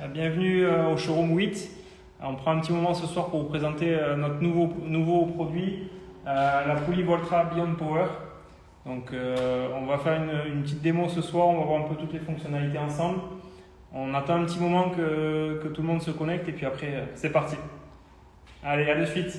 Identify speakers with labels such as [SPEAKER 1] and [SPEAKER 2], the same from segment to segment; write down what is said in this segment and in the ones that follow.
[SPEAKER 1] bienvenue au showroom 8. On prend un petit moment ce soir pour vous présenter notre nouveau produit, la poulie Voltra Beyond Power. Donc on va faire une petite démo ce soir, on va voir un peu toutes les fonctionnalités ensemble. On attend un petit moment que tout le monde se connecte et puis après c'est parti. Allez, à de suite.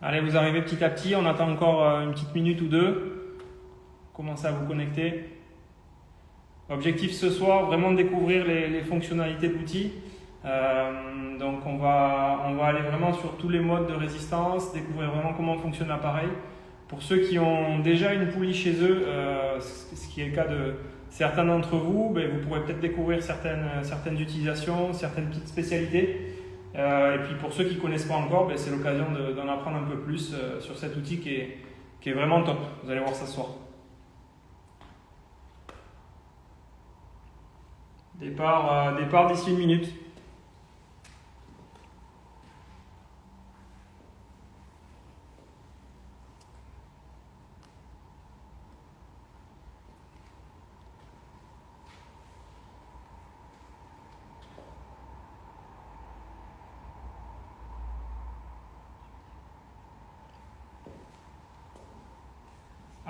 [SPEAKER 1] Allez, vous arrivez petit à petit, on attend encore une petite minute ou deux. Commencez à vous connecter. Objectif ce soir, vraiment de découvrir les fonctionnalités de l'outil. Donc on va aller vraiment sur tous les modes de résistance, découvrir vraiment comment fonctionne l'appareil. Pour ceux qui ont déjà une poulie chez eux, ce qui est le cas de certains d'entre vous, vous pourrez peut-être découvrir certaines utilisations, certaines petites spécialités. Et puis pour ceux qui ne connaissent pas encore, c'est l'occasion d'en apprendre un peu plus sur cet outil qui est vraiment top. Vous allez voir ça ce soir. Départ d'ici une minute.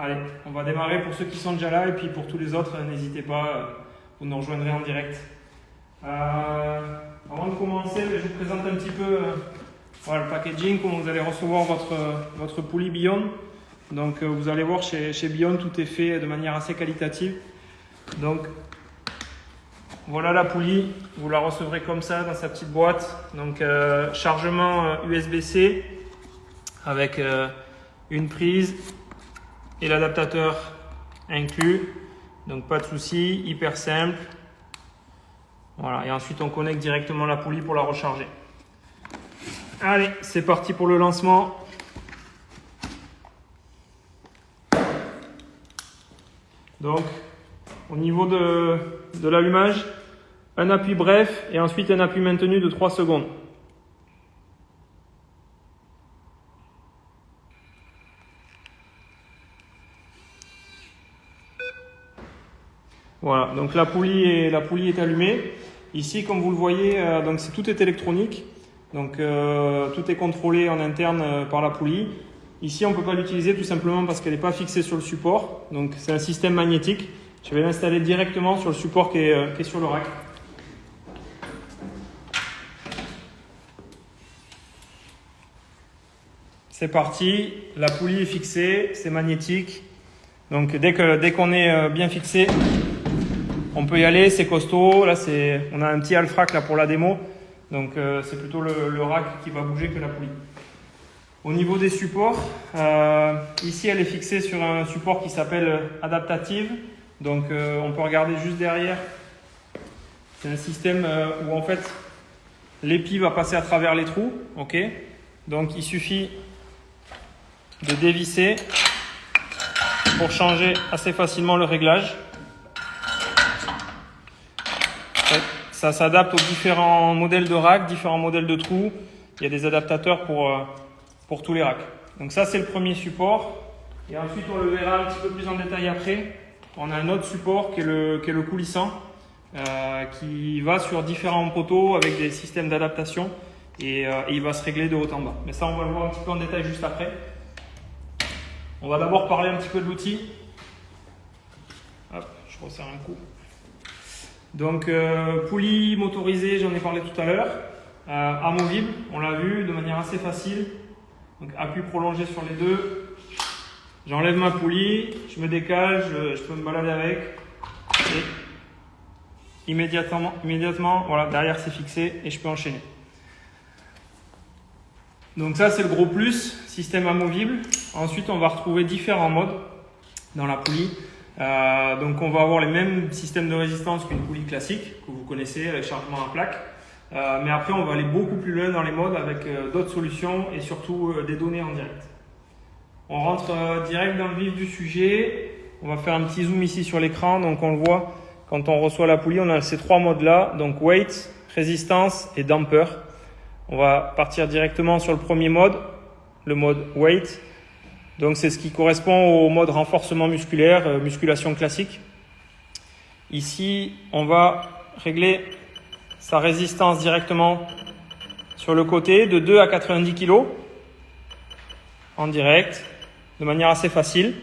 [SPEAKER 1] Allez, on va démarrer pour ceux qui sont déjà là et puis pour tous les autres, n'hésitez pas, vous nous rejoindrez en direct. Avant de commencer, je vous présente un petit peu le packaging, comment vous allez recevoir votre poulie Beyond. Donc vous allez voir chez Beyond, tout est fait de manière assez qualitative. Donc voilà la poulie, vous la recevrez comme ça dans sa petite boîte. Donc chargement USB-C avec une prise et l'adaptateur inclus, donc pas de souci, hyper simple. Voilà, et ensuite on connecte directement la poulie pour la recharger. Allez, c'est parti pour le lancement. Donc, au niveau de l'allumage, un appui bref et ensuite un appui maintenu de 3 secondes. Voilà, donc la poulie est allumée. Ici, comme vous le voyez, tout est électronique. Donc tout est contrôlé en interne par la poulie. Ici, on ne peut pas l'utiliser tout simplement parce qu'elle n'est pas fixée sur le support. Donc c'est un système magnétique. Je vais l'installer directement sur le support qui est sur le rack. C'est parti, la poulie est fixée, c'est magnétique. Donc dès qu'on est bien fixé, on peut y aller, c'est costaud. Là, on a un petit half-rack là pour la démo. Donc, c'est plutôt le rack qui va bouger que la poulie. Au niveau des supports, ici, elle est fixée sur un support qui s'appelle Adaptative. Donc, on peut regarder juste derrière. C'est un système où, en fait, l'épi va passer à travers les trous. Ok. Donc, il suffit de dévisser pour changer assez facilement le réglage. Ça s'adapte aux différents modèles de rack, différents modèles de trous. Il y a des adaptateurs pour tous les racks. Donc ça, c'est le premier support. Et ensuite, on le verra un petit peu plus en détail après. On a un autre support qui est le coulissant, qui va sur différents poteaux avec des systèmes d'adaptation et il va se régler de haut en bas. Mais ça, on va le voir un petit peu en détail juste après. On va d'abord parler un petit peu de l'outil. Hop, je resserre un coup. Donc poulie motorisée, j'en ai parlé tout à l'heure, amovible, on l'a vu de manière assez facile. Donc appui prolongé sur les deux, j'enlève ma poulie, je me décale, je peux me balader avec et immédiatement voilà, derrière c'est fixé et je peux enchaîner. Donc ça c'est le gros plus, système amovible. Ensuite on va retrouver différents modes dans la poulie. Donc on va avoir les mêmes systèmes de résistance qu'une poulie classique que vous connaissez avec chargement à plaque. Mais après on va aller beaucoup plus loin dans les modes avec d'autres solutions et surtout des données en direct. On rentre direct dans le vif du sujet. On va faire un petit zoom ici sur l'écran. Donc on le voit, quand on reçoit la poulie, on a ces trois modes là. Donc weight, résistance et damper. On va partir directement sur le premier mode, le mode weight. Donc c'est ce qui correspond au mode renforcement musculaire, musculation classique. Ici, on va régler sa résistance directement sur le côté de 2 à 90 kg en direct, de manière assez facile.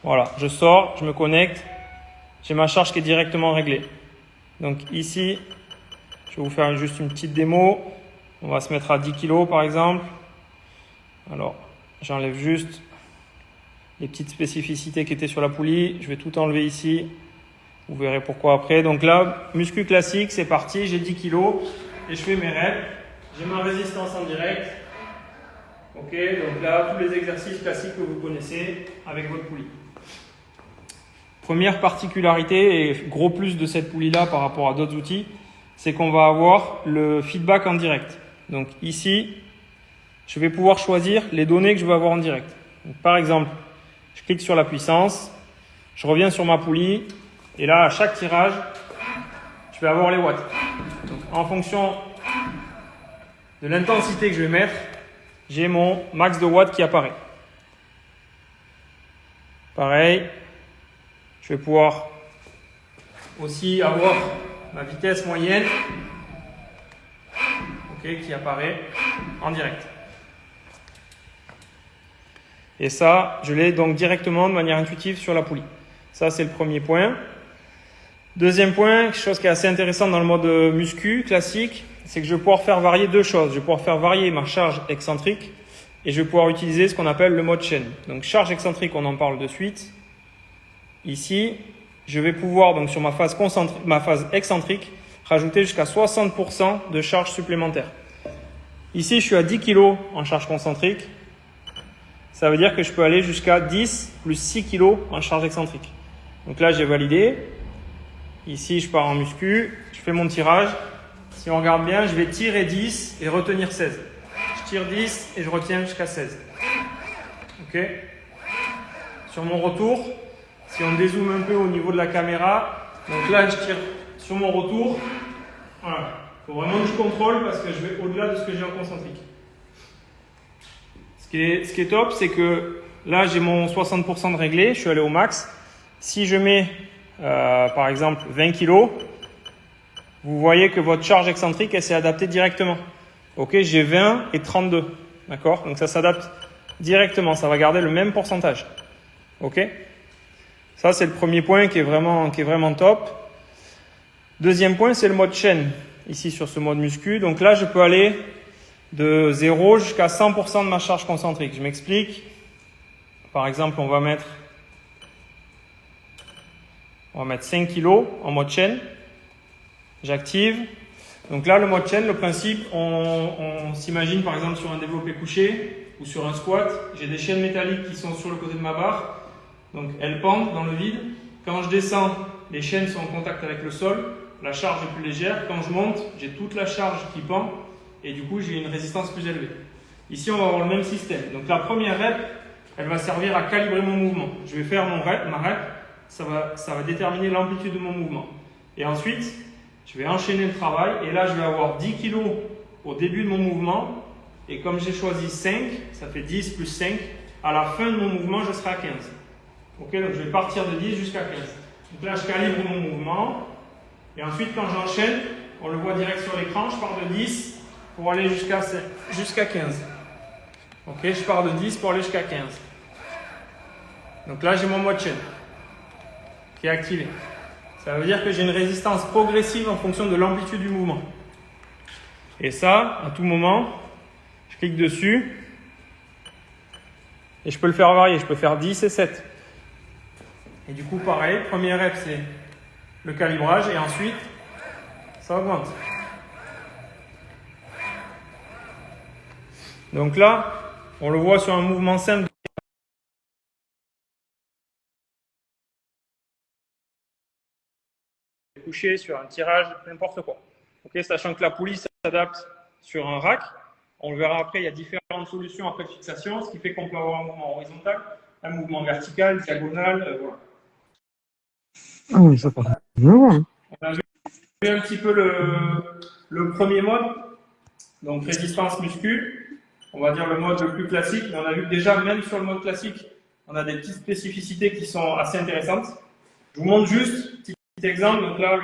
[SPEAKER 1] Voilà, je sors, je me connecte, j'ai ma charge qui est directement réglée. Donc ici, je vais vous faire juste une petite démo. On va se mettre à 10 kg par exemple. Alors, j'enlève juste les petites spécificités qui étaient sur la poulie. Je vais tout enlever ici. Vous verrez pourquoi après. Donc là, muscu classique, c'est parti. J'ai 10 kg et je fais mes reps. J'ai ma résistance en direct. Ok, donc là, tous les exercices classiques que vous connaissez avec votre poulie. Première particularité et gros plus de cette poulie-là par rapport à d'autres outils, c'est qu'on va avoir le feedback en direct. Donc ici, je vais pouvoir choisir les données que je veux avoir en direct. Donc, par exemple, je clique sur la puissance, je reviens sur ma poulie, et là, à chaque tirage, je vais avoir les watts. Donc, en fonction de l'intensité que je vais mettre, j'ai mon max de watts qui apparaît. Pareil, je vais pouvoir aussi avoir ma vitesse moyenne qui apparaît en direct. Et ça, je l'ai donc directement de manière intuitive sur la poulie. Ça, c'est le premier point. Deuxième point, quelque chose qui est assez intéressant dans le mode muscu classique, c'est que je vais pouvoir faire varier deux choses. Je vais pouvoir faire varier ma charge excentrique et je vais pouvoir utiliser ce qu'on appelle le mode chaîne. Donc charge excentrique, on en parle de suite. Ici, je vais pouvoir, donc sur ma phase excentrique, rajouter jusqu'à 60% de charge supplémentaire. Ici, je suis à 10 kg en charge concentrique. Ça veut dire que je peux aller jusqu'à 10 plus 6 kg en charge excentrique. Donc là, j'ai validé. Ici, je pars en muscu. Je fais mon tirage. Si on regarde bien, je vais tirer 10 et retenir 16. Je tire 10 et je retiens jusqu'à 16. Ok. Sur mon retour, si on dézoome un peu au niveau de la caméra, donc là, je tire sur mon retour. Voilà. Il faut vraiment que je contrôle parce que je vais au-delà de ce que j'ai en concentrique. Ce qui est top, c'est que là, j'ai mon 60% de réglé. Je suis allé au max. Si je mets, par exemple, 20 kg, vous voyez que votre charge excentrique, elle s'est adaptée directement. Ok, j'ai 20 et 32. D'accord? Donc ça s'adapte directement. Ça va garder le même pourcentage. Ok? Ça, c'est le premier point qui est vraiment top. Deuxième point, c'est le mode chaîne. Ici, sur ce mode muscu. Donc là, je peux aller de 0 jusqu'à 100% de ma charge concentrique. Je m'explique. Par exemple, on va mettre 5 kg en mode chaîne. J'active. Donc là, le mode chaîne, le principe, on s'imagine par exemple sur un développé couché ou sur un squat. J'ai des chaînes métalliques qui sont sur le côté de ma barre. Donc elles pendent dans le vide. Quand je descends, les chaînes sont en contact avec le sol. La charge est plus légère. Quand je monte, j'ai toute la charge qui pend. Et du coup, j'ai une résistance plus élevée. Ici, on va avoir le même système. Donc la première rep, elle va servir à calibrer mon mouvement. Je vais faire ma rep. Ça va déterminer l'amplitude de mon mouvement. Et ensuite, je vais enchaîner le travail. Et là, je vais avoir 10 kg au début de mon mouvement. Et comme j'ai choisi 5, ça fait 10 plus 5. À la fin de mon mouvement, je serai à 15. Ok, donc je vais partir de 10 jusqu'à 15. Donc là, je calibre mon mouvement. Et ensuite, quand j'enchaîne, on le voit direct sur l'écran, je pars de 10 pour aller jusqu'à 15. Ok, je pars de 10 pour aller jusqu'à 15. Donc là, j'ai mon mode chaîne qui est activé. Ça veut dire que j'ai une résistance progressive en fonction de l'amplitude du mouvement. Et ça, à tout moment, je clique dessus et je peux le faire varier. Je peux faire 10 et 7. Et du coup, pareil, première rep, c'est le calibrage et ensuite, ça augmente. Donc là, on le voit sur un mouvement simple. toucher, sur un tirage, n'importe quoi. Okay, sachant que la poulie s'adapte sur un rack. On le verra après, il y a différentes solutions après de fixation, ce qui fait qu'on peut avoir un mouvement horizontal, un mouvement vertical, diagonal, voilà.
[SPEAKER 2] Ah, ça part bien.
[SPEAKER 1] On a vu un petit peu le premier mode, donc résistance muscu, on va dire le mode le plus classique, mais on a vu que déjà, même sur le mode classique, on a des petites spécificités qui sont assez intéressantes. Je vous montre juste un petit exemple. Donc là,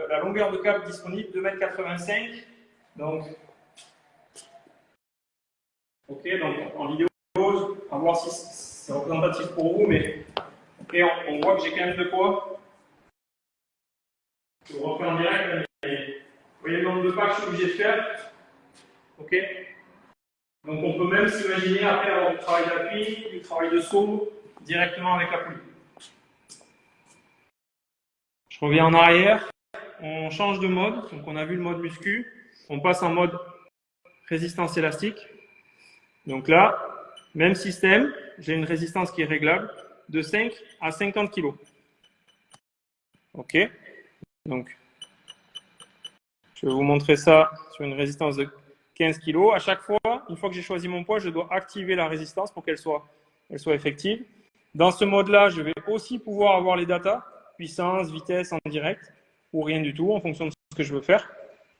[SPEAKER 1] la longueur de câble disponible, 2,85 m. Donc, ok, donc en vidéo, à voir si c'est représentatif pour vous, mais okay, on voit que j'ai quand même de quoi. Je vous refais en direct, mais vous voyez le nombre de pas que je suis obligé de faire. Ok. Donc on peut même s'imaginer après avoir du travail d'appui, du travail de saut directement avec la poulie. Je reviens en arrière, on change de mode, donc on a vu le mode muscu, on passe en mode résistance élastique. Donc là, même système, j'ai une résistance qui est réglable de 5 à 50 kg. Ok, donc je vais vous montrer ça sur une résistance de 15 kg. À chaque fois, une fois que j'ai choisi mon poids, je dois activer la résistance pour qu'elle soit effective. Dans ce mode-là, je vais aussi pouvoir avoir les datas, puissance, vitesse en direct, ou rien du tout, en fonction de ce que je veux faire.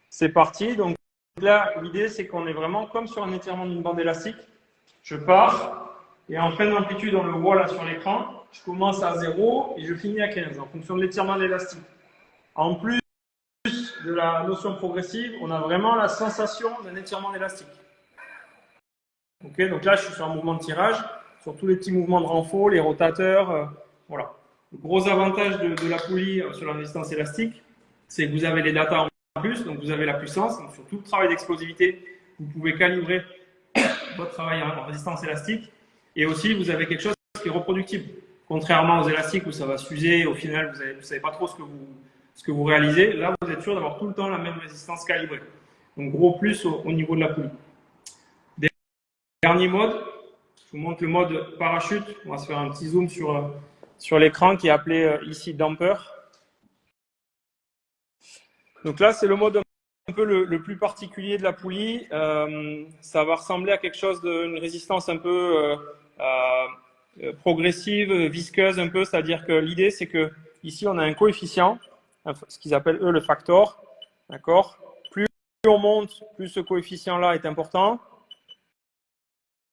[SPEAKER 1] C'est parti. Donc là, l'idée, c'est qu'on est vraiment comme sur un étirement d'une bande élastique. Je pars, et en fin d'amplitude, on le voit là sur l'écran, je commence à 0 et je finis à 15, en fonction de l'étirement d'élastique. En plus de la notion progressive, on a vraiment la sensation d'un étirement élastique. Ok, donc là, je suis sur un mouvement de tirage, sur tous les petits mouvements de renfort, les rotateurs, voilà. Le gros avantage de la poulie sur la résistance élastique, c'est que vous avez les datas en plus, donc vous avez la puissance, donc sur tout le travail d'explosivité, vous pouvez calibrer votre travail en résistance élastique, et aussi vous avez quelque chose qui est reproductible. Contrairement aux élastiques où ça va s'user, au final vous ne savez pas trop ce que vous réalisez, là vous êtes sûr d'avoir tout le temps la même résistance calibrée. Donc gros plus au niveau de la poulie. Dernier mode, je vous montre le mode parachute. On va se faire un petit zoom sur l'écran qui est appelé ici damper. Donc là, c'est le mode un peu le plus particulier de la poulie. Ça va ressembler à quelque chose d'une résistance un peu progressive, visqueuse un peu. C'est-à-dire que l'idée, c'est que ici, on a un coefficient, ce qu'ils appellent eux le factor. D'accord ? Plus on monte, plus ce coefficient-là est important.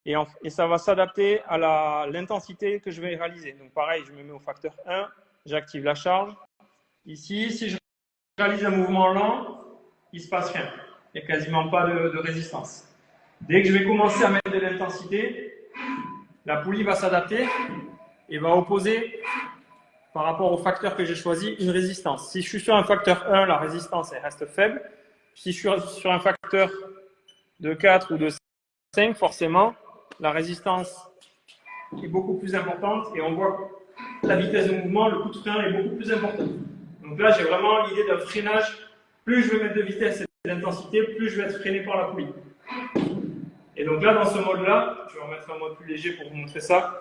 [SPEAKER 1] Et ça va s'adapter à l'intensité que je vais réaliser. Donc pareil, je me mets au facteur 1, j'active la charge. Ici, si je réalise un mouvement lent, il ne se passe rien. Il n'y a quasiment pas de résistance. Dès que je vais commencer à mettre de l'intensité, la poulie va s'adapter et va opposer, par rapport au facteur que j'ai choisi, une résistance. Si je suis sur un facteur 1, la résistance elle reste faible. Si je suis sur un facteur de 4 ou de 5, forcément, la résistance est beaucoup plus importante et on voit que la vitesse de mouvement, le coup de frein est beaucoup plus important. Donc là, j'ai vraiment l'idée d'un freinage. Plus je vais mettre de vitesse et d'intensité, plus je vais être freiné par la poulie. Et donc là, dans ce mode-là, je vais remettre un mode plus léger pour vous montrer ça.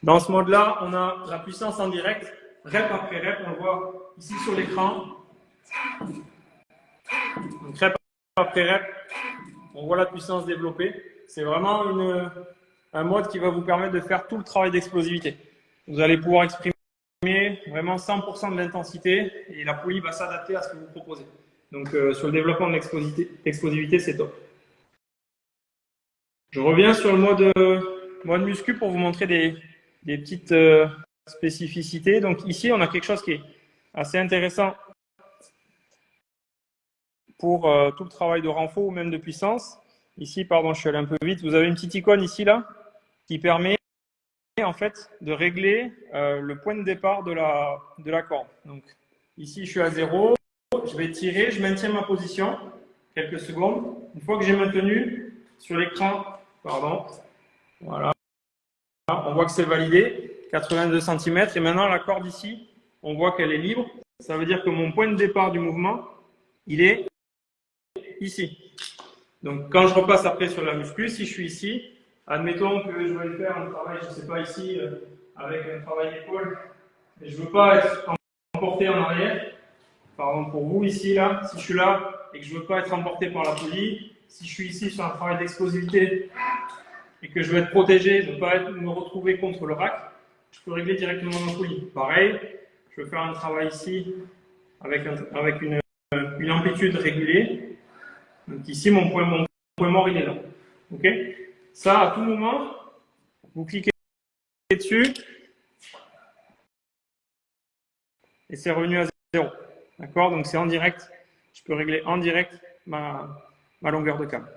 [SPEAKER 1] Dans ce mode-là, on a la puissance en direct, rep après rep, on le voit ici sur l'écran. Donc rep après rep, on voit la puissance développée. C'est vraiment un mode qui va vous permettre de faire tout le travail d'explosivité. Vous allez pouvoir exprimer vraiment 100% de l'intensité et la poulie va s'adapter à ce que vous proposez. Donc sur le développement de l'explosivité, c'est top. Je reviens sur le mode muscu pour vous montrer des petites spécificités. Donc ici, on a quelque chose qui est assez intéressant pour tout le travail de renfort ou même de puissance. Ici, pardon, je suis allé un peu vite. Vous avez une petite icône ici, là, qui permet en fait de régler le point de départ de la corde. Donc ici, je suis à 0. Je vais tirer, je maintiens ma position quelques secondes. Une fois que j'ai maintenu sur l'écran, pardon, voilà, on voit que c'est validé, 82 cm. Et maintenant, la corde ici, on voit qu'elle est libre. Ça veut dire que mon point de départ du mouvement, il est ici. Donc, quand je repasse après sur la muscu, si je suis ici, admettons que je vais faire un travail, je ne sais pas ici, avec un travail d'épaule, et je ne veux pas être emporté en arrière. Par exemple, pour vous ici, là, si je suis là et que je ne veux pas être emporté par la poulie, si je suis ici sur un travail d'explosivité et que je veux être protégé, ne pas me retrouver contre le rack, je peux régler directement ma poulie. Pareil, je veux faire un travail ici avec une amplitude régulée. Donc ici, mon point mort, il est là. Ok. Ça, à tout moment, vous cliquez dessus et c'est revenu à 0. D'accord. Donc c'est en direct. Je peux régler en direct ma longueur de câble.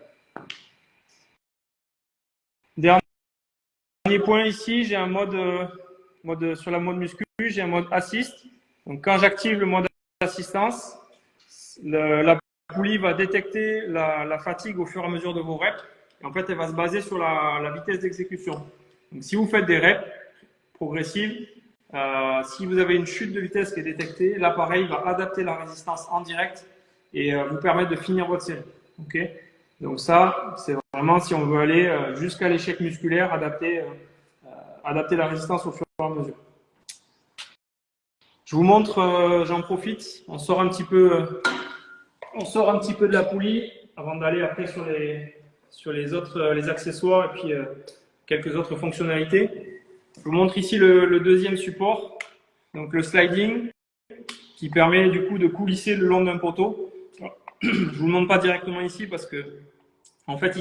[SPEAKER 1] Dernier point ici, j'ai un mode sur la mode muscu, j'ai un mode assist. Donc quand j'active le mode assistance, la poulie va détecter la fatigue au fur et à mesure de vos reps. Et en fait, elle va se baser sur la vitesse d'exécution. Donc si vous faites des reps progressives, si vous avez une chute de vitesse qui est détectée, l'appareil va adapter la résistance en direct et vous permettre de finir votre série. Okay. Donc ça, c'est vraiment si on veut aller jusqu'à l'échec musculaire, adapter la résistance au fur et à mesure. Je vous montre, j'en profite, on sort un petit peu de la poulie avant d'aller après sur les autres les accessoires et puis quelques autres fonctionnalités. Je vous montre ici le deuxième support, donc le sliding, qui permet du coup de coulisser le long d'un poteau. Je ne vous le montre pas directement ici parce que en fait,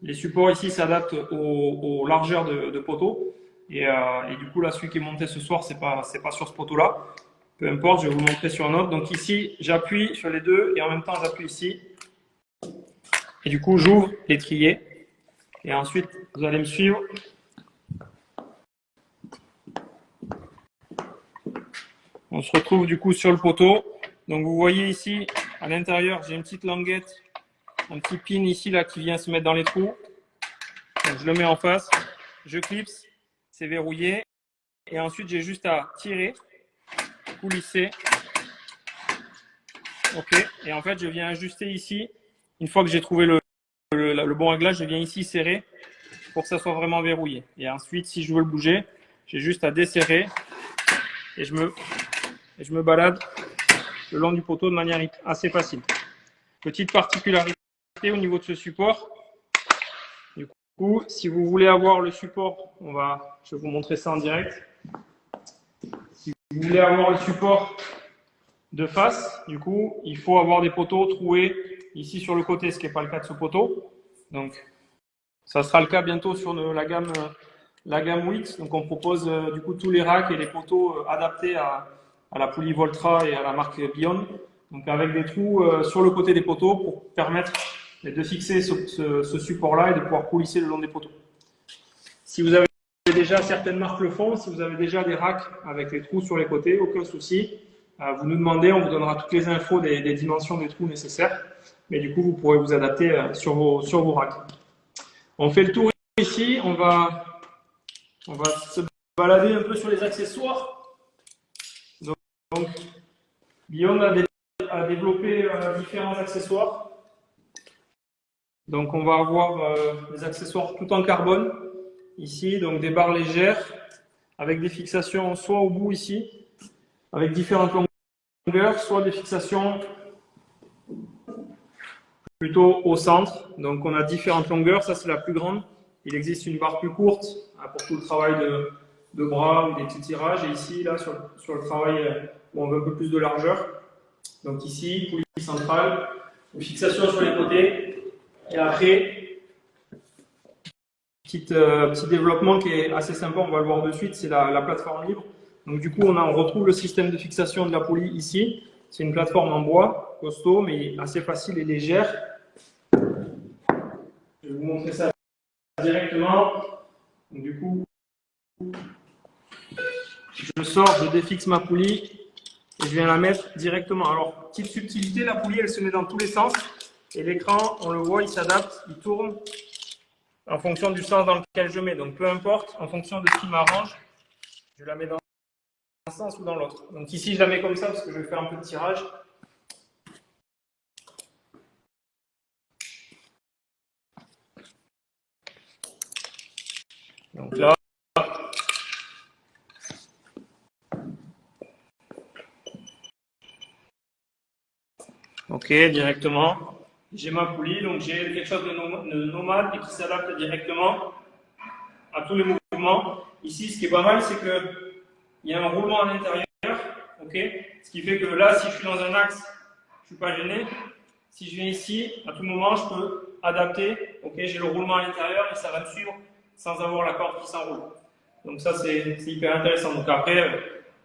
[SPEAKER 1] les supports ici s'adaptent aux largeurs de poteau. Et du coup, là, celui qui est monté ce soir, c'est pas sur ce poteau-là. Peu importe, je vais vous montrer sur un autre. Donc ici, j'appuie sur les deux et en même temps, j'appuie ici. Et du coup, j'ouvre l'étrier. Et ensuite, vous allez me suivre. On se retrouve du coup sur le poteau. Donc vous voyez ici, à l'intérieur, j'ai une petite languette, un petit pin ici là qui vient se mettre dans les trous. Donc je le mets en face, je clipse, c'est verrouillé. Et ensuite, j'ai juste à tirer, coulisser. Ok. Et en fait, je viens ajuster ici. Une fois que j'ai trouvé le bon réglage, je viens ici serrer pour que ça soit vraiment verrouillé. Et ensuite, si je veux le bouger, j'ai juste à desserrer et je me balade le long du poteau de manière assez facile. Petite particularité au niveau de ce support. Du coup, si vous voulez avoir le support, je vais vous montrer ça en direct. Si vous voulez avoir le support de face, du coup, il faut avoir des poteaux troués ici sur le côté, ce qui n'est pas le cas de ce poteau. Donc, ça sera le cas bientôt sur la gamme 8. Donc, on propose du coup tous les racks et les poteaux adaptés à la poulie Voltra et à la marque Bion. Donc, avec des trous sur le côté des poteaux pour permettre de fixer ce support-là et de pouvoir coulisser le long des poteaux. Si vous avez déjà, certaines marques le font, si vous avez déjà des racks avec les trous sur les côtés, aucun souci. Vous nous demandez, on vous donnera toutes les infos des dimensions des trous nécessaires. Mais du coup, vous pourrez vous adapter sur vos racks. On fait le tour ici, on va se balader un peu sur les accessoires. Donc Guillaume a développé différents accessoires. Donc on va avoir des accessoires tout en carbone ici, donc des barres légères avec des fixations soit au bout ici, avec différentes longueurs, soit des fixations plutôt au centre. Donc on a différentes longueurs, ça c'est la plus grande. Il existe une barre plus courte pour tout le travail de bras ou des petits tirages. Et ici, là, sur le travail où on veut un peu plus de largeur. Donc ici, poulie centrale, une fixation sur les côtés. Et après, petit développement qui est assez sympa, on va le voir de suite, c'est la plateforme libre. Donc du coup, on retrouve le système de fixation de la poulie ici. C'est une plateforme en bois, costaud, mais assez facile et légère. Je vais vous montrer ça directement. Donc, du coup, je sors, je défixe ma poulie et je viens la mettre directement. Alors, petite subtilité, la poulie, elle se met dans tous les sens. Et l'écran, on le voit, il s'adapte, il tourne en fonction du sens dans lequel je mets. Donc, peu importe, en fonction de ce qui m'arrange, je la mets dans un sens ou dans l'autre. Donc ici, je la mets comme ça parce que je vais faire un peu de tirage. Donc là, Ok, directement. J'ai ma poulie, donc j'ai quelque chose de nomade et qui s'adapte directement à tous les mouvements. Ici, ce qui est pas mal, c'est qu'il y a un roulement à l'intérieur. Ok, ce qui fait que là, si je suis dans un axe, je suis pas gêné. Si je viens ici, à tout moment, je peux adapter. Ok, j'ai le roulement à l'intérieur et ça va me suivre sans avoir la corde qui s'enroule. Donc ça, c'est hyper intéressant. Donc après,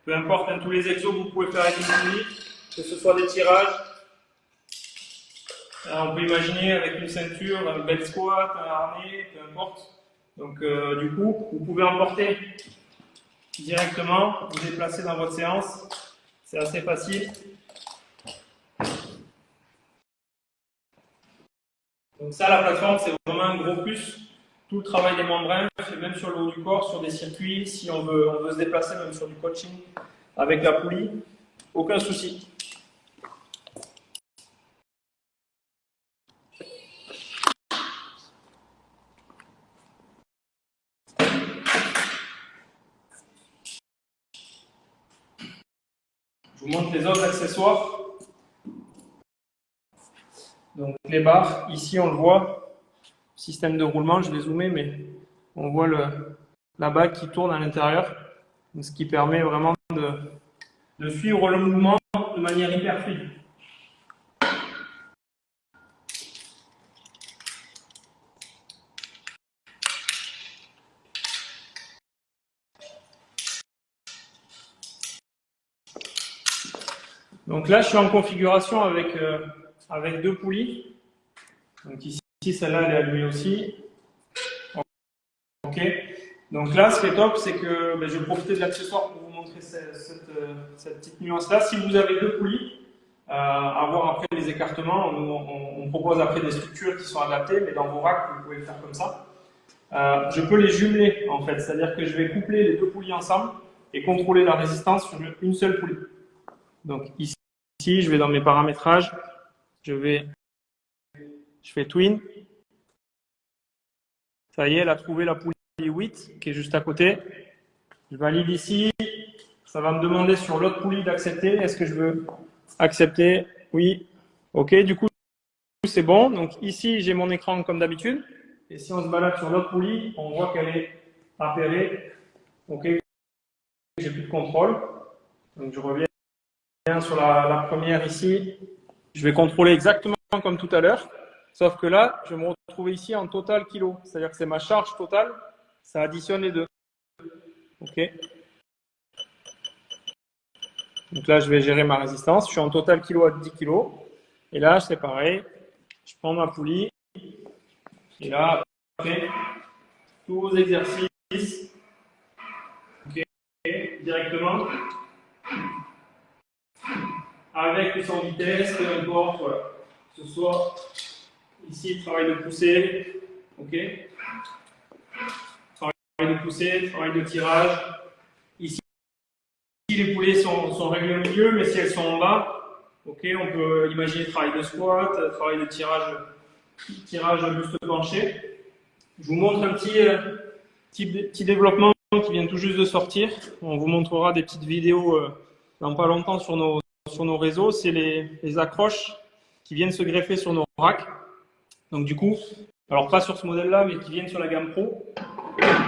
[SPEAKER 1] peu importe, tous les exos que vous pouvez faire avec une poulie, que ce soit des tirages. On peut imaginer avec une ceinture, un bel squat, un harnais, peu importe. Donc du coup, vous pouvez emporter directement, vous déplacer dans votre séance. C'est assez facile. Donc ça, la plateforme, c'est vraiment un gros plus. Tout le travail des membranes, même sur le haut du corps, sur des circuits, si on veut se déplacer, même sur du coaching, avec la poulie, aucun souci. Je vous montre les autres accessoires. Donc les barres, ici on le voit, système de roulement, je vais zoomer, mais on voit la bague qui tourne à l'intérieur, ce qui permet vraiment de suivre le mouvement de manière hyper fluide. Donc là, je suis en configuration avec deux poulies. Donc ici, celle-là, elle est allumée aussi. Ok. Donc là, ce qui est top, c'est que je vais profiter de l'accessoire pour vous montrer cette petite nuance-là. Si vous avez deux poulies, à voir après les écartements, on propose après des structures qui sont adaptées, mais dans vos racks, vous pouvez le faire comme ça. Je peux les jumeler, en fait, c'est-à-dire que je vais coupler les deux poulies ensemble et contrôler la résistance sur une seule poulie. Donc ici, je vais dans mes paramétrages, je fais twin. Ça y est, elle a trouvé la poulie 8 qui est juste à côté. Je valide ici. Ça va me demander sur l'autre poulie d'accepter. Est-ce que je veux accepter? Oui. OK, du coup, c'est bon. Donc ici, j'ai mon écran comme d'habitude. Et si on se balade sur l'autre poulie, on voit qu'elle est appairée. OK, j'ai plus de contrôle. Donc je reviens sur la première ici. Je vais contrôler exactement comme tout à l'heure. Sauf que là, je vais me retrouver ici en total kilo. C'est-à-dire que c'est ma charge totale. Ça additionne les deux. OK. Donc là, je vais gérer ma résistance. Je suis en total kilo à 10 kg. Et là, c'est pareil. Je prends ma poulie. Et là, après, tous vos exercices. OK. Directement. Avec ou sans vitesse, peu importe. Voilà. Que ce soit ici, travail de poussée. OK. Travail de poussée, travail de tirage. Ici, les poulies sont réglées au milieu, mais si elles sont en bas, ok, on peut imaginer travail de squat, travail de tirage buste penché. Je vous montre un petit développement qui vient tout juste de sortir. On vous montrera des petites vidéos dans pas longtemps sur nos réseaux. C'est les accroches qui viennent se greffer sur nos racks. Donc du coup, alors pas sur ce modèle-là, mais qui viennent sur la gamme Pro.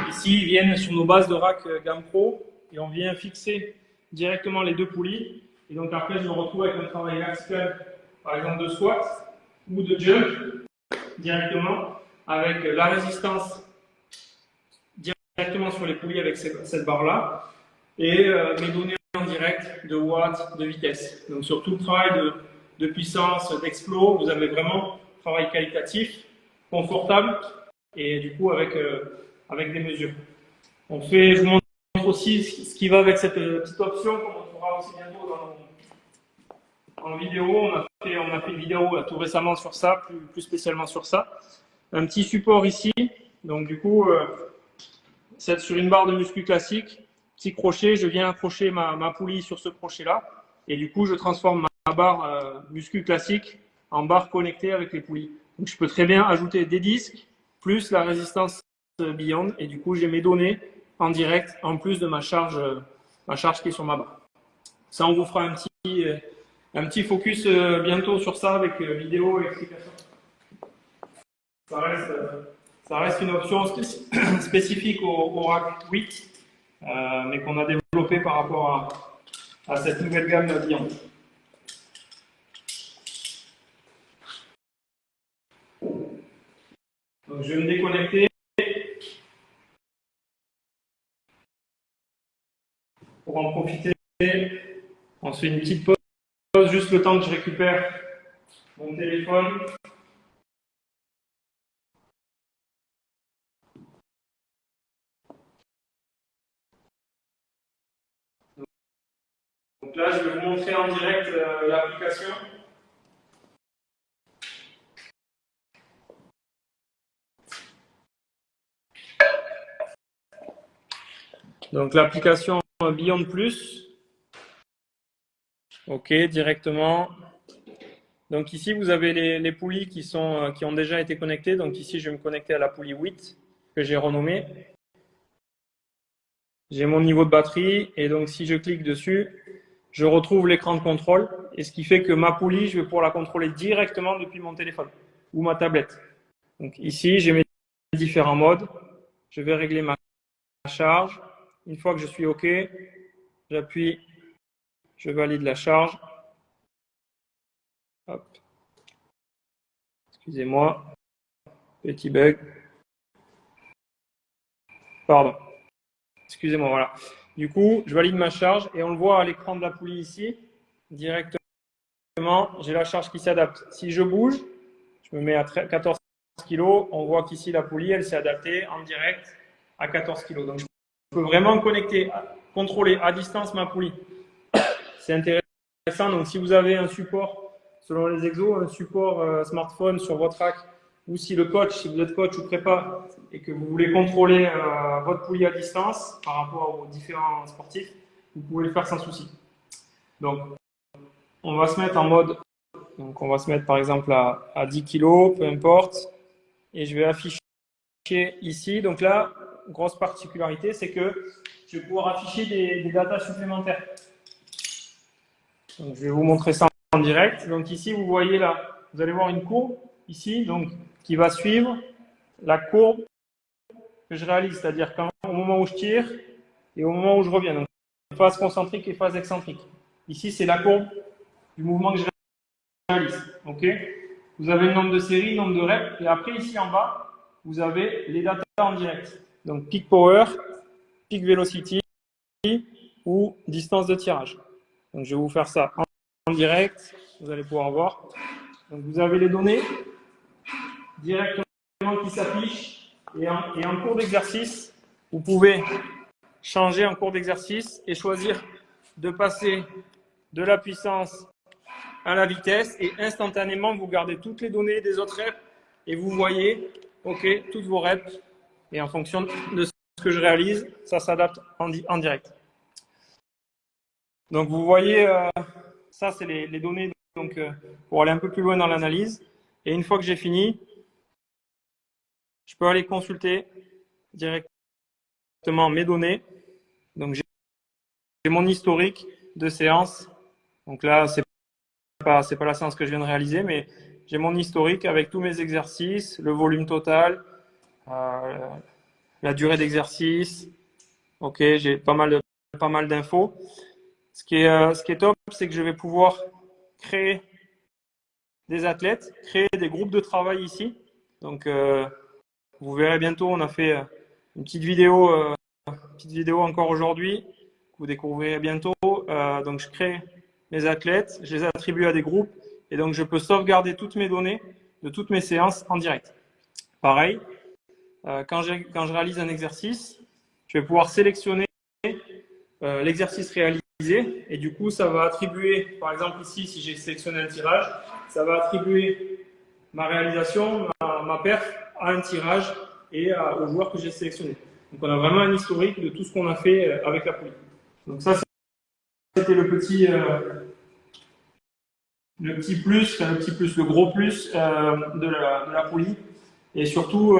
[SPEAKER 1] Ici, ils viennent sur nos bases de rack gamme Pro et on vient fixer directement les deux poulies. Et donc après, je me retrouve avec un travail axial, par exemple de squat ou de jump, directement, avec la résistance directement sur les poulies avec cette barre-là, et mes données en direct de watts, de vitesse. Donc sur tout le travail de puissance, d'explos, vous avez vraiment un travail qualitatif, confortable, et du coup avec des mesures. Je vous montre aussi ce qui va avec cette petite option, comme on fera aussi bientôt en vidéo. On a fait une vidéo tout récemment sur ça, plus spécialement sur ça. Un petit support ici, donc du coup, c'est sur une barre de muscu classique, petit crochet, je viens accrocher ma poulie sur ce crochet-là, et du coup, je transforme ma barre muscu classique en barre connectée avec les poulies. Donc je peux très bien ajouter des disques, plus la résistance Beyond, et du coup, j'ai mes données en direct, en plus de ma charge qui est sur ma barre. Ça, on vous fera un un petit focus bientôt sur ça avec vidéo et explication. Ça reste une option spécifique au rack 8, mais qu'on a développé par rapport à cette nouvelle gamme Beyond. Donc je vais me déconnecter pour en profiter. On se fait une petite pause, juste le temps que je récupère mon téléphone. Donc là, je vais vous montrer en direct l'application. Donc l'application Beyond Plus. OK, directement. Donc ici, vous avez les poulies qui ont déjà été connectées. Donc ici, je vais me connecter à la poulie 8 que j'ai renommée. J'ai mon niveau de batterie et donc si je clique dessus, je retrouve l'écran de contrôle. Et ce qui fait que ma poulie, je vais pouvoir la contrôler directement depuis mon téléphone ou ma tablette. Donc ici, j'ai mes différents modes. Je vais régler ma charge. Une fois que je suis OK, j'appuie, je valide la charge. Hop. Excusez-moi, petit bug. Pardon. Excusez-moi, voilà. Du coup, je valide ma charge et on le voit à l'écran de la poulie ici, directement, j'ai la charge qui s'adapte. Si je bouge, je me mets à 14 kg, on voit qu'ici la poulie, elle s'est adaptée en direct à 14 kg. Donc, je peux vraiment contrôler à distance ma poulie. C'est intéressant. Donc, si vous avez un support, selon les exos, un support smartphone sur votre rack, ou si vous êtes coach ou prépa, et que vous voulez contrôler votre poulie à distance par rapport aux différents sportifs, vous pouvez le faire sans souci. Donc, on va se mettre en mode, donc on va se mettre par exemple à 10 kg, peu importe, et je vais afficher ici. Donc là, grosse particularité, c'est que je vais pouvoir afficher des datas supplémentaires. Donc, je vais vous montrer ça en direct. Donc ici, vous voyez là, vous allez voir une courbe ici, donc qui va suivre la courbe que je réalise, c'est-à-dire au moment où je tire et au moment où je reviens. Donc phase concentrique et phase excentrique. Ici, c'est la courbe du mouvement que je réalise. Ok. Vous avez le nombre de séries, le nombre de reps, et après ici en bas, vous avez les datas en direct. Donc peak power, peak velocity ou distance de tirage. Donc je vais vous faire ça en direct. Vous allez pouvoir voir. Donc vous avez les données directement qui s'affichent et en cours d'exercice, vous pouvez changer en cours d'exercice et choisir de passer de la puissance à la vitesse et instantanément vous gardez toutes les données des autres reps et vous voyez toutes vos reps et en fonction de ce que je réalise, ça s'adapte en direct. Donc vous voyez, ça c'est les données donc, pour aller un peu plus loin dans l'analyse. Et une fois que j'ai fini, je peux aller consulter directement mes données. Donc j'ai mon historique de séance. Donc là, c'est pas la séance que je viens de réaliser, mais j'ai mon historique avec tous mes exercices, le volume total, la durée d'exercice. Ok, j'ai pas mal d'infos. Ce qui est top, c'est que je vais pouvoir créer des athlètes, créer des groupes de travail ici. Donc, vous verrez bientôt, on a fait une petite vidéo encore aujourd'hui. Vous découvrirez bientôt. Donc, je crée mes athlètes, je les attribue à des groupes et donc je peux sauvegarder toutes mes données de toutes mes séances en direct. Pareil, quand je réalise un exercice, je vais pouvoir sélectionner l'exercice réalisé et du coup, ça va attribuer, par exemple ici, si j'ai sélectionné un tirage, ça va attribuer ma réalisation, ma perf à un tirage et au joueur que j'ai sélectionné. Donc, on a vraiment un historique de tout ce qu'on a fait avec la poulie. Donc ça, c'était le gros plus de la poulie. Et surtout,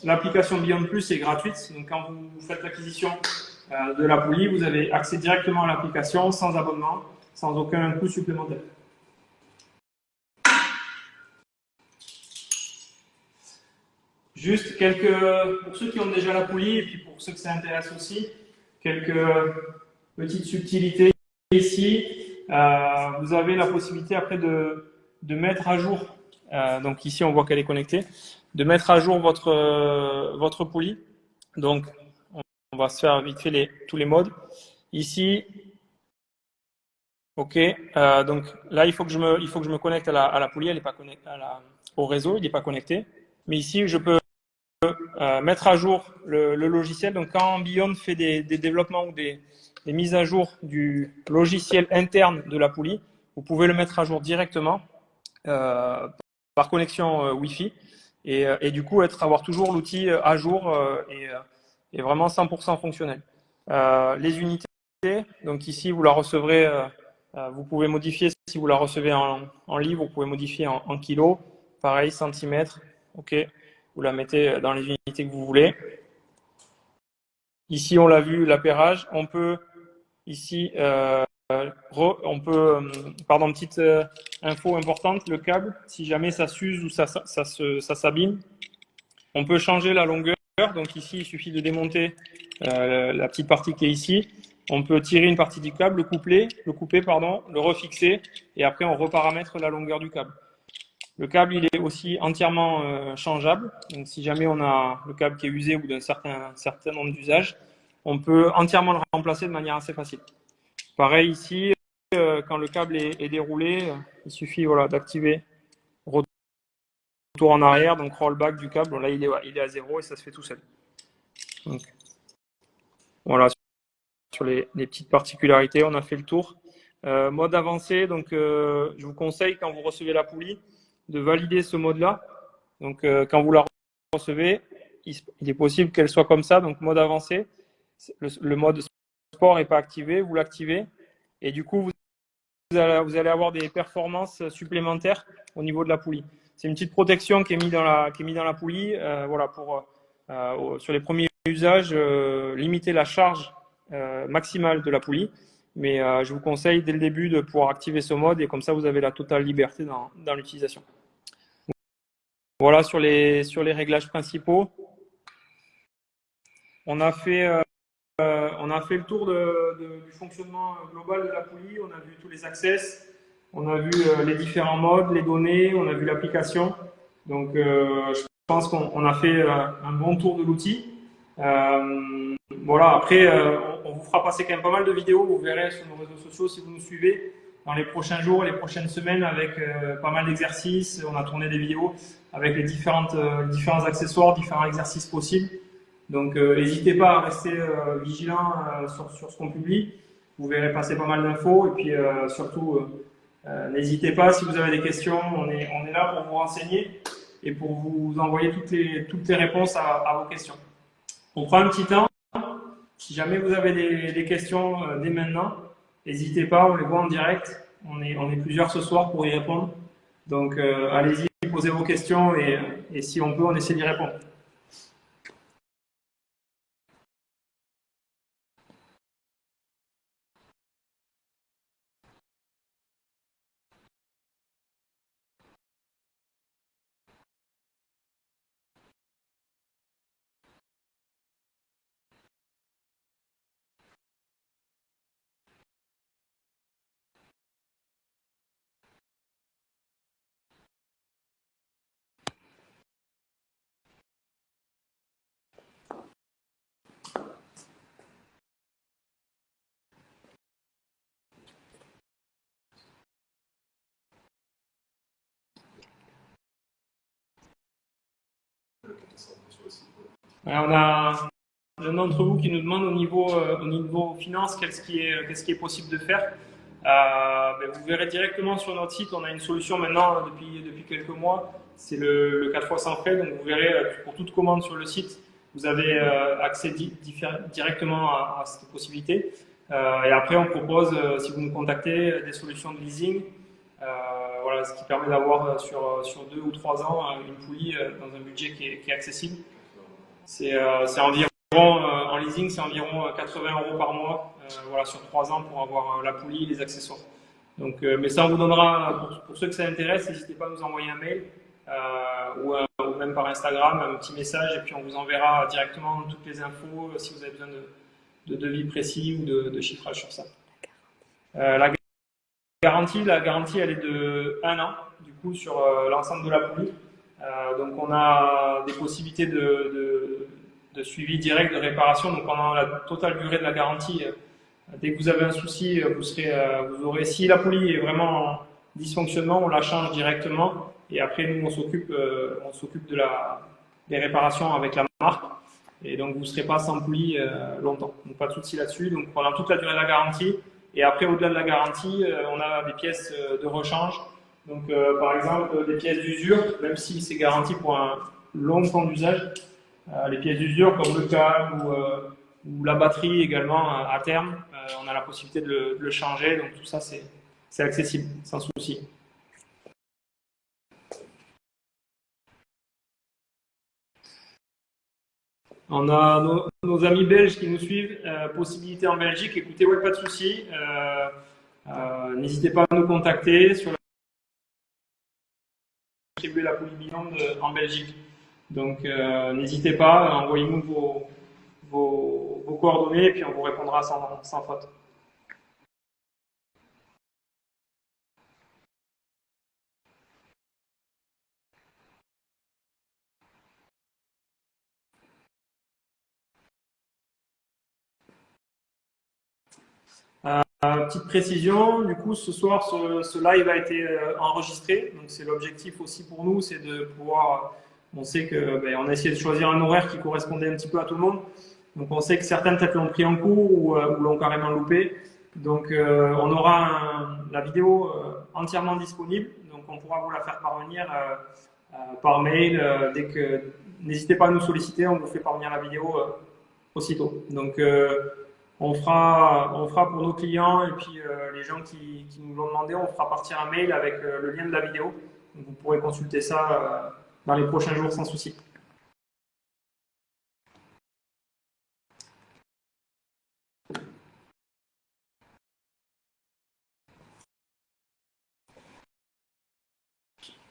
[SPEAKER 1] l'application Beyond Plus est gratuite. Donc, quand vous faites l'acquisition de la poulie, vous avez accès directement à l'application sans abonnement, sans aucun coût supplémentaire. Juste pour ceux qui ont déjà la poulie et puis pour ceux que ça intéresse aussi, quelques petites subtilités ici. Vous avez la possibilité après de mettre à jour, donc ici on voit qu'elle est connectée, de mettre à jour votre poulie. Donc on va se faire vite fait tous les modes. Ici, ok, donc là il faut que je me connecte à la poulie, elle n'est pas connectée au réseau, il n'est pas connecté. Mais ici je peux mettre à jour le logiciel. Donc quand Beyond fait des développements ou des mises à jour du logiciel interne de la poulie, vous pouvez le mettre à jour directement par connexion Wi-Fi et du coup avoir toujours l'outil à jour et vraiment 100% fonctionnel. Les unités, donc ici vous la recevrez, vous pouvez modifier si vous la recevez en livre, vous pouvez modifier en kilos, pareil centimètres, ok. Vous la mettez dans les unités que vous voulez. Ici, on l'a vu, l'appairage. On peut ici, petite info importante, le câble, si jamais ça s'use ou ça s'abîme, on peut changer la longueur. Donc ici, il suffit de démonter la petite partie qui est ici. On peut tirer une partie du câble, le couper, le refixer, et après on reparamètre la longueur du câble. Le câble, il est aussi entièrement changeable. Donc, si jamais on a le câble qui est usé ou d'un certain nombre d'usages, on peut entièrement le remplacer de manière assez facile. Pareil ici, quand le câble est déroulé, il suffit d'activer retour en arrière, donc rollback du câble. Bon, là, il est à 0 et ça se fait tout seul. Donc, voilà, sur les petites particularités, on a fait le tour. Mode avancé, donc je vous conseille quand vous recevez la poulie, de valider ce mode-là. Donc, quand vous la recevez, il est possible qu'elle soit comme ça. Donc, mode avancé, le mode sport n'est pas activé, vous l'activez. Et du coup, vous allez avoir des performances supplémentaires au niveau de la poulie. C'est une petite protection qui est mise dans la poulie pour, sur les premiers usages, limiter la charge maximale de la poulie. Mais je vous conseille dès le début de pouvoir activer ce mode et comme ça, vous avez la totale liberté dans l'utilisation. Voilà sur les réglages principaux. On a fait le tour du fonctionnement global de la poulie. On a vu tous les access, on a vu les différents modes, les données, on a vu l'application. Donc, je pense qu'on a fait un bon tour de l'outil. Voilà. Après, on vous fera passer quand même pas mal de vidéos. Vous verrez sur nos réseaux sociaux si vous nous suivez dans les prochains jours, les prochaines semaines avec pas mal d'exercices. On a tourné des vidéos avec les différents accessoires, différents exercices possibles. Donc, n'hésitez pas à rester vigilant sur ce qu'on publie. Vous verrez passer pas mal d'infos. Et puis, surtout, n'hésitez pas, si vous avez des questions, on est là pour vous renseigner et pour vous envoyer toutes les réponses à vos questions. On prend un petit temps. Si jamais vous avez des questions dès maintenant, n'hésitez pas, on les voit en direct. On est plusieurs ce soir pour y répondre. Donc, allez-y, posez vos questions et si on peut, on essaie d'y répondre. Alors, on a un d'entre vous qui nous demande au niveau finance qu'est-ce qui est possible de faire. Vous verrez directement sur notre site, on a une solution maintenant depuis quelques mois, c'est le 4 fois sans frais, donc vous verrez pour toute commande sur le site, vous avez accès directement à cette possibilité. Et après on propose, si vous nous contactez, des solutions de leasing, ce qui permet d'avoir sur 2 ou 3 ans une poulie dans un budget qui est accessible. C'est environ, en leasing, c'est environ 80 € par mois sur 3 ans pour avoir la poulie et les accessoires. Donc, mais ça, on vous donnera, pour ceux que ça intéresse, n'hésitez pas à nous envoyer un mail ou même par Instagram, un petit message, et puis on vous enverra directement toutes les infos si vous avez besoin de devis précis ou de chiffrage sur ça. La garantie, elle est de 1 an, du coup, sur l'ensemble de la poulie. Donc, on a des possibilités de suivi direct, de réparation. Donc, pendant la totale durée de la garantie, dès que vous avez un souci, vous aurez, si la poulie est vraiment en dysfonctionnement, on la change directement. Et après, nous, on s'occupe des réparations avec la marque. Et donc, vous ne serez pas sans poulie longtemps. Donc, pas de souci là-dessus. Donc, pendant toute la durée de la garantie. Et après, au-delà de la garantie, on a des pièces de rechange. Donc, par exemple, des pièces d'usure, même si c'est garanti pour un long temps d'usage, les pièces d'usure comme le câble ou la batterie également à terme, on a la possibilité de le changer. Donc, tout ça, c'est accessible, sans souci. On a nos amis belges qui nous suivent, possibilité en Belgique. Écoutez, ouais, pas de souci. N'hésitez pas à nous contacter sur distribuer la poulie Beyond en Belgique. Donc, n'hésitez pas, envoyez-nous vos coordonnées et puis on vous répondra sans faute. Petite précision, du coup, ce soir, ce live a été enregistré. Donc, c'est l'objectif aussi pour nous, c'est de pouvoir. On sait que on a essayé de choisir un horaire qui correspondait un petit peu à tout le monde. Donc, on sait que certains peut-être l'ont pris en cours ou l'ont carrément loupé. Donc, on aura la vidéo entièrement disponible. Donc, on pourra vous la faire parvenir par mail. N'hésitez pas à nous solliciter, on vous fait parvenir la vidéo aussitôt. Donc, on fera pour nos clients et puis les gens qui nous l'ont demandé, on fera partir un mail avec le lien de la vidéo. Donc, vous pourrez consulter ça dans les prochains jours sans souci.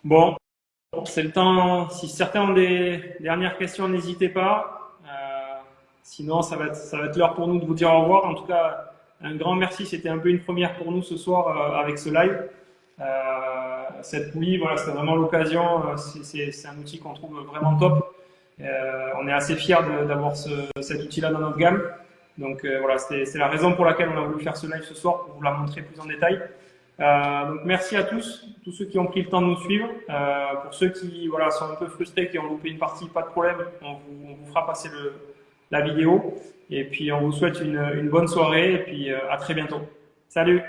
[SPEAKER 1] Bon, c'est le temps. Si certains ont des dernières questions, n'hésitez pas. Sinon, ça va être l'heure pour nous de vous dire au revoir. En tout cas, un grand merci. C'était un peu une première pour nous ce soir avec ce live. Cette poulie, voilà, c'était vraiment l'occasion. C'est un outil qu'on trouve vraiment top. On est assez fiers d'avoir cet outil-là dans notre gamme. Donc voilà, c'est la raison pour laquelle on a voulu faire ce live ce soir, pour vous la montrer plus en détail. Donc merci à tous ceux qui ont pris le temps de nous suivre. Pour ceux qui sont un peu frustrés, qui ont loupé une partie, pas de problème, on vous fera passer la vidéo. Et puis on vous souhaite une bonne soirée et puis à très bientôt. Salut!